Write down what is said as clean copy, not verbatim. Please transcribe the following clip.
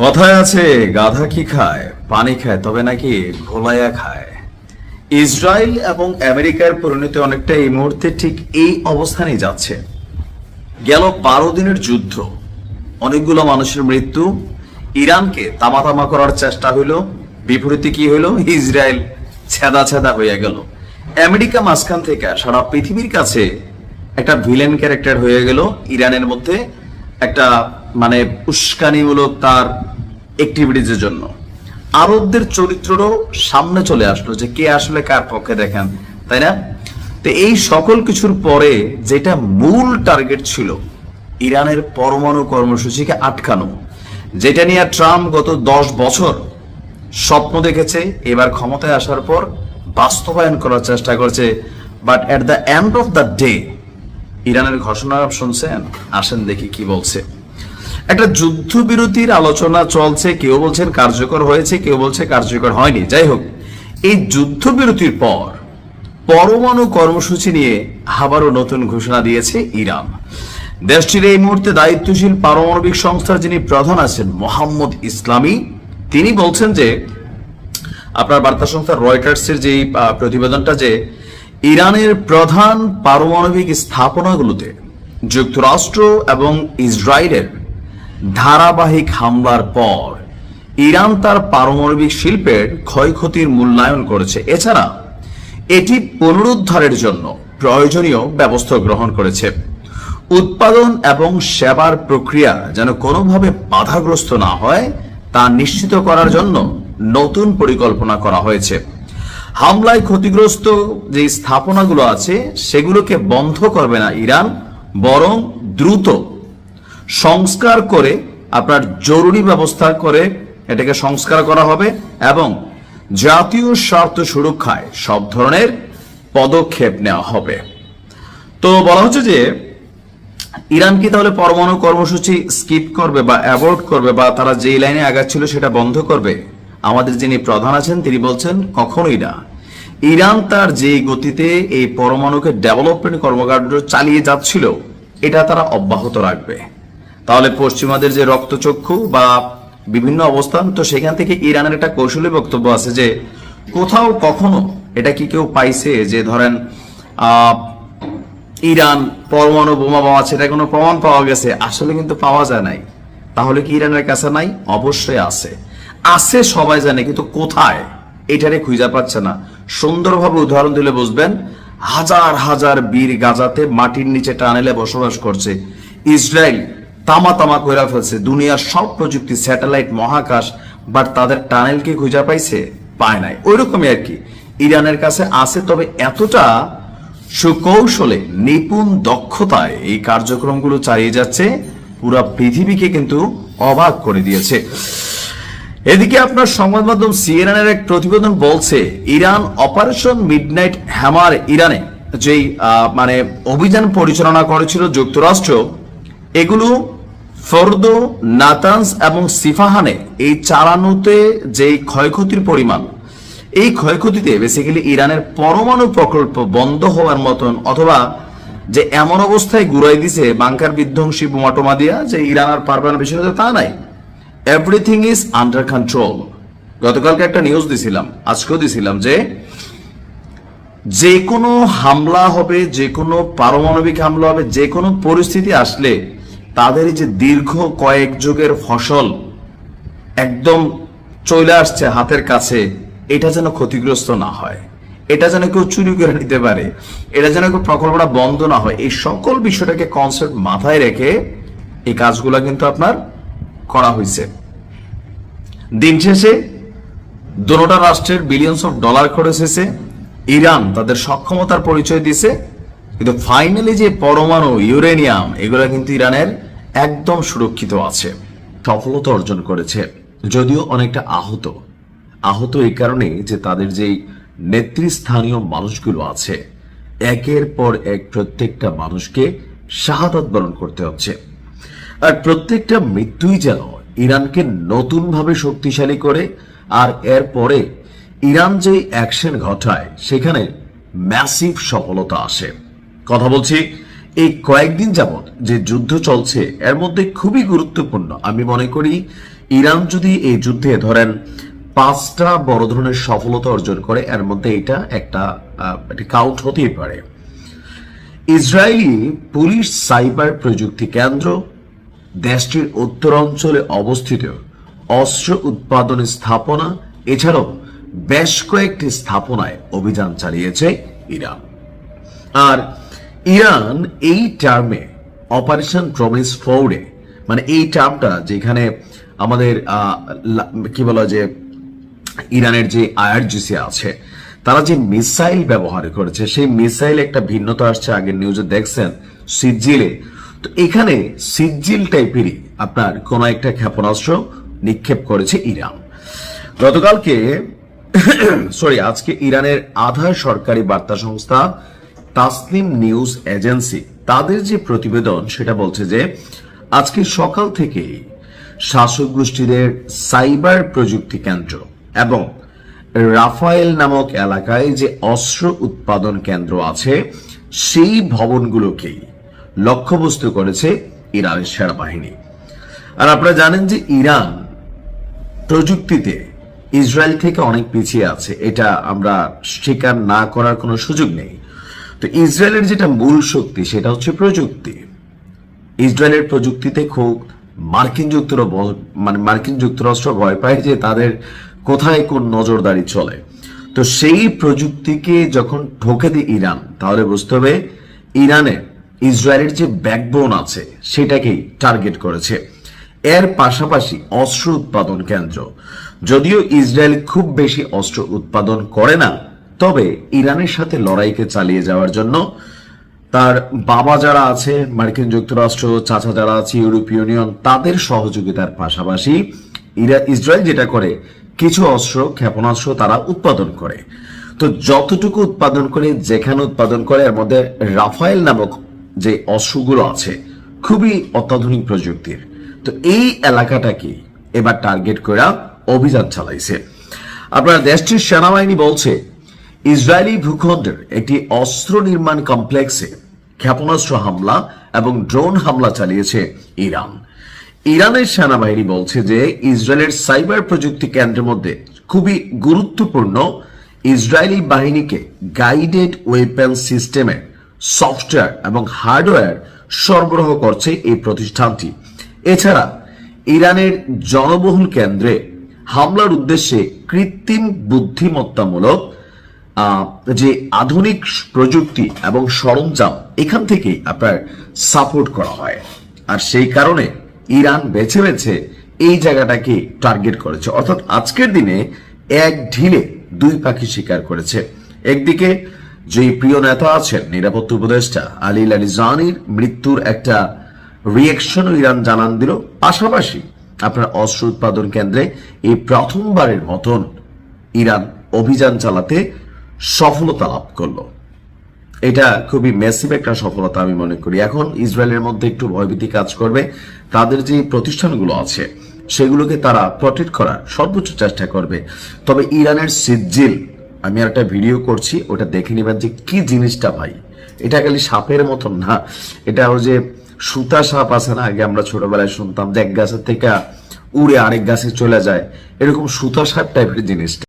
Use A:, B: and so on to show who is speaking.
A: কথায় আছে গাধা কি খায়, পানি খায়, তবে নাকি ঘোলাইয়া খায়। ইসরায়েল এবং আমেরিকার পরিণতি অনেকটা এই মুহূর্তে ঠিক এই অবস্থানেই যাচ্ছে। গেল 12 দিনের যুদ্ধ, অনেকগুলো মানুষের মৃত্যু, ইরানকে তামা করার চেষ্টা হইলো, বিপরীতে কি হইলো, ইসরায়েল ছেদা ছেদা হয়ে গেল। আমেরিকা মাঝখান থেকে সারা পৃথিবীর কাছে একটা ভিলেন ক্যারেক্টার হয়ে গেল। ইরানের মধ্যে একটা মানে উস্কানিমূলক তার অ্যাক্টিভিটিজের জন্য আরবদের চরিত্রও সামনে চলে আসলো যে কে আসলে কার পক্ষে দেখেন, তাই না? তো এই সকল কিছুর পরে যেটা মূল টার্গেট ছিল ইরানের পরমাণু কর্মসূচিকে আটকানো, যেটা নিয়ে ট্রাম্প গত 10 বছর স্বপ্ন দেখেছে, এবার ক্ষমতায় আসার পর বাস্তবায়ন করার চেষ্টা করছে। But at the end of the day ইরানের ঘোষণা শুনছেন? আসেন দেখি কি বলছে। একটা যুদ্ধবিরতির আলোচনা চলছে, কেউ বলছেন কার্যকর হয়েছে, কেউ বলছে কার্যকর হয়নি। যাই হোক, এই যুদ্ধবিরতির পর পরমাণু কর্মসূচি নিয়ে আবারও নতুন ঘোষণা দিয়েছে ইরান। দেশটির এই মুহূর্তে দায়িত্বশীল পারমাণবিক সংস্থার যিনি প্রধান আছেন মোহাম্মদ ইসলামী, তিনি বলছেন যে আপনার বার্তা সংস্থা রয়টার্সের যে প্রতিবেদনটা, যে ইরানের প্রধান পারমাণবিক স্থাপনাগুলোতে যুক্তরাষ্ট্র এবং ইসরায়েলের ধারাবাহিক হামলার পর ইরান তার পারমাণবিক শিল্পের ক্ষয়ক্ষতির মূল্যায়ন করেছে। এছাড়া এটি পুনরুদ্ধারের জন্য প্রয়োজনীয় ব্যবস্থা গ্রহণ করেছে। উৎপাদন এবং সেবার প্রক্রিয়া যেন কোনোভাবে বাধাগ্রস্ত না হয় তা নিশ্চিত করার জন্য নতুন পরিকল্পনা করা হয়েছে। হামলায় ক্ষতিগ্রস্ত যে স্থাপনাগুলো আছে সেগুলোকে বন্ধ করবে না ইরান, বরং দ্রুত সংস্কার করে আপনার জরুরি ব্যবস্থা করে এটাকে সংস্কার করা হবে এবং জাতীয় স্বার্থ সুরক্ষায় সব ধরনের পদক্ষেপ নেওয়া হবে। তো বলা হচ্ছে যে ইরান কি তাহলে পরমাণু কর্মসূচি স্কিপ করবে বা অ্যাভয়েড করবে, বা তারা যেই লাইনে আগাচ্ছিল সেটা বন্ধ করবে? আমাদের যিনি প্রধান আছেন তিনি বলছেন কখনোই না। ইরান তার যে গতিতে এই পরমাণুকে ডেভেলপমেন্ট কর্মকাণ্ড চালিয়ে যাচ্ছিল এটা তারা অব্যাহত রাখবে। তাহলে পশ্চিমাদের যে রক্তচক্ষু বা বিভিন্ন অবস্থান, তো সেখান থেকে ইরানের একটা কৌশলী বক্তব্য আছে যে কোথাও কখনো এটা কি কেউ পাইছে যে ধরেন ইরান পরমাণু বোমা বানাচ্ছে, এটা কোনো প্রমাণ পাওয়া গেছে? আসলে কিন্তু পাওয়া যায় নাই। তাহলে কি ইরানের কাছে নাই? অবশ্যই আছে, আছে, সবাই জানে, কিন্তু কোথায় এটারে খুঁজে পাচ্ছে না। সুন্দরভাবে উদাহরণ দিলে বুঝবেন, হাজার হাজার বীর গাজাতে মাটির নিচে টানেলে বসবাস করছে। ইসরায়েল তামা কইরা ফেলছে দুনিয়ার সব প্রযুক্তি, স্যাটেলাইট, মহাকাশ, বাট তাদের টানেলকে খুঁজে পাইছে? পায় নাই। ওই রকমই আর কি ইরানের কাছে আছে, তবে এতটা সুকৌশলে নিপুণ দক্ষতায় এই কার্যক্রমগুলো চালিয়ে যাচ্ছে, পুরো পৃথিবীকে কিন্তু অবাক করে দিয়েছে। এদিকে আপনার সংবাদ মাধ্যম সিএনএনের এক প্রতিবেদন বলছে ইরান অপারেশন মিডনাইট হ্যামার ইরানে যেই মানে অভিযান পরিচালনা করেছিল যুক্তরাষ্ট্র, এগুলো ফর্দো, নাতানস এবং সিফাহানে এই চালানোতে যেই ক্ষয়ক্ষতির পরিমাণ, এই ক্ষয়ক্ষতিতে বেসিক্যালি ইরানের পরমাণু প্রকল্প বন্ধ হওয়ার মতন, অথবা যে এমন অবস্থায় ঘুরাই দিছে বাংকার বিধ্বংসী বোমাটোমা দিয়া যে ইরান আর পারবে না বিষয়টা তা নাই। Everything is under control. গতকালকে একটা নিউজ দিছিলাম, আজকেও দিছিলাম, যে কোনো হামলা হবে, যে কোনো পারমাণবিক হামলা হবে, যে কোনো পরিস্থিতি আসলে তাদের যে দীর্ঘ কয়েক যুগের ফসল একদম চলে আসছে হাতের কাছে, এটা যেন ক্ষতিগ্রস্ত না হয়, এটা যেন কেউ চুরি করে নিতে পারে, এটা যেন কেউ প্রকল্পটা বন্ধ না হয়, এই সকল বিষয়টাকে কনসেপ্ট মাথায় রেখে এই কাজগুলো কিন্তু আপনার করা হয়েছে। দিন শেষে দুটো রাষ্ট্রের বিলিয়নস অফ ডলার খরচ হয়েছে, ইরান তাদের সক্ষমতার পরিচয় দিছে, কিন্তু ফাইনালি যে পরমাণু, ইউরেনিয়াম, এগুলো কিন্তু ইরানের একদম সুরক্ষিত আছে, সফলতা অর্জন করেছে, যদিও অনেকটা আহত এই কারণে যে তাদের যেই নেতৃস্থানীয় মানুষগুলো আছে একের পর এক প্রত্যেকটা মানুষকে শাহাদাত বরণ করতে হচ্ছে। আর প্রত্যেকটা মৃত্যুই যেন ইরানকে নতুন ভাবে শক্তিশালী করে, আর এরপরে ইরান যে অ্যাকশন ঘটায় সেখানে ম্যাসিভ সফলতা আসে। কথা বলছি এই কয়েকদিন যাবৎ যে যুদ্ধ চলছে এর মধ্যে খুবই গুরুত্বপূর্ণ আমি মনে করি, ইরান যদি এই যুদ্ধে ধরেন 5টা বড় ধরনের সফলতা অর্জন করে, এর মধ্যে এটা একটা কাউন্ট হতেই পারে। ইসরায়েলি পুলিশ সাইবার প্রযুক্তি কেন্দ্র, দেশটির উত্তরাঞ্চলে অবস্থিত অস্ত্র উৎপাদন স্থাপনা, এছাড়াও বেশ কয়েকটি স্থাপনায় অভিযান চালিয়েছে ইরান। আর ইরান এই টার্মে অপারেশন প্রমিস ফোর্ডে, মানে এই টার্মটা যেখানে আমাদের কি বলা যে ইরানের যে আইআরজিসি আছে তারা যে মিসাইল ব্যবহার করেছে, সেই মিসাইল একটা ভিন্নতা আসছে, আগের নিউজে দেখছেন সিজিলে। তো এখানে সিজিল টাইপেরই আপনার কোন একটা ক্ষেপণাস্ত্র নিক্ষেপ করেছে ইরান। গতকালকে আজকে ইরানের আধা সরকারি বার্তা সংস্থা তাসনিম নিউজ এজেন্সি তাদের যে প্রতিবেদন সেটা বলছে যে আজকে সকাল থেকে শাসক গোষ্ঠীদের সাইবার প্রযুক্তি কেন্দ্র এবং রাফায়েল নামক এলাকায় যে অস্ত্র উৎপাদন কেন্দ্র আছে সেই ভবনগুলোকেই লক্ষ্যবস্তু করেছে ইরানের সেনাবাহিনী। আর আপনারা জানেন যে ইরান প্রযুক্তিতে ইসরায়েল থেকে অনেক পিছিয়ে আছে, এটা আমরা স্বীকার না করার কোনো সুযোগ নেই। তো ইসরায়েলের যেটা মূল শক্তি সেটা হচ্ছে প্রযুক্তি। ইসরায়েলের প্রযুক্তিতে খুব মার্কিন যুক্তরাষ্ট্র ভয় পায় যে তাদের কোথায় কোন নজরদারি চলে। তো সেই প্রযুক্তিকে যখন ঠকে দেয় ইরান, তাহলে বুঝতে হবে ইরানের ইসরায়েলের যে ব্যাকবোন আছে সেটাকেই টার্গেট করেছে। এর পাশাপাশি অস্ত্র উৎপাদন কেন্দ্র, যদিও ইসরায়েল খুব বেশি অস্ত্র উৎপাদন করে না, তবে ইরানের সাথে লড়াইকে চালিয়ে যাওয়ার জন্য তার বাবা যারা আছে মার্কিন যুক্তরাষ্ট্র, চাচা যারা আছে ইউরোপীয় ইউনিয়ন, তাদের সহযোগিতার পাশাপাশি ইসরায়েল যেটা করে কিছু অস্ত্র ক্ষেপণাস্ত্র তারা উৎপাদন করে। তো যতটুকু উৎপাদন করে, যেখানে উৎপাদন করে, এর মধ্যে রাফায়েল নামক যে অস্ত্রগুলো আছে খুবই অত্যাধুনিক প্রযুক্তির। তো এই এলাকাটাকে এবার টার্গেট করে অভিযান চালাইছে। আপনার দেশটির সেনাবাহিনী বলছে ইসরায়েলি ভূখণ্ডের একটি অস্ত্র নির্মাণ কমপ্লেক্সে ক্ষেপণাস্ত্র হামলা এবং ড্রোন হামলা চালিয়েছে ইরান। ইরানের সেনাবাহিনী বলছে যে ইসরায়েলের সাইবার প্রযুক্তি কেন্দ্রের মধ্যে খুবই গুরুত্বপূর্ণ ইসরায়েলি বাহিনীকে গাইডেড ওয়েপন সিস্টেমের সফটওয়্যার এবং হার্ডওয়্যার সরবরাহ করছে এই প্রতিষ্ঠানটি। এছাড়া ইরানের জনবহুল কেন্দ্রে হামলার উদ্দেশ্যে কৃত্রিম বুদ্ধিমত্তামূলক যে আধুনিক প্রযুক্তি এবং সরঞ্জাম এখান থেকেই আপনার সাপোর্ট করা হয়। আর সেই কারণে ইরান বেছে বেছে এই জায়গাটাকে টার্গেট করেছে। অর্থাৎ আজকের দিনে এক ঢিলে দুই পাখি শিকার করেছে। একদিকে যে প্রিয় নেতা আছেন নিরাপত্তা উপদেষ্টা আলী লারিজানির মৃত্যুর একটা রিয়েকশন ইরান জানান দিল, পাশাপাশি আপনার অস্ত্র উৎপাদন কেন্দ্রে এই প্রথমবারের মতন ইরান অভিযান চালাতে সফলতা লাভ করলো। এটা খুবই ম্যাসিভ একটা সফলতা আমি মনে করি। এখন ইসরায়েলের মধ্যে একটু ভয়ভীতি কাজ করবে, তাদের যে প্রতিষ্ঠানগুলো আছে সেগুলোকে তারা প্রটেক্ট করার সর্বোচ্চ চেষ্টা করবে। তবে ইরানের সিজিল আমি আর একটা ভিডিও করছি, ওটা দেখে নেবেন যে কি জিনিসটা ভাই। এটা খালি সাপের মতন না, এটা ওই যে সুতা সাপ আছে না, আগে আমরা ছোটবেলায় শুনতাম যে এক গাছের থেকে উড়ে আরেক গাছে চলে যায়, এরকম সুতা সাপ টাইপের জিনিসটা।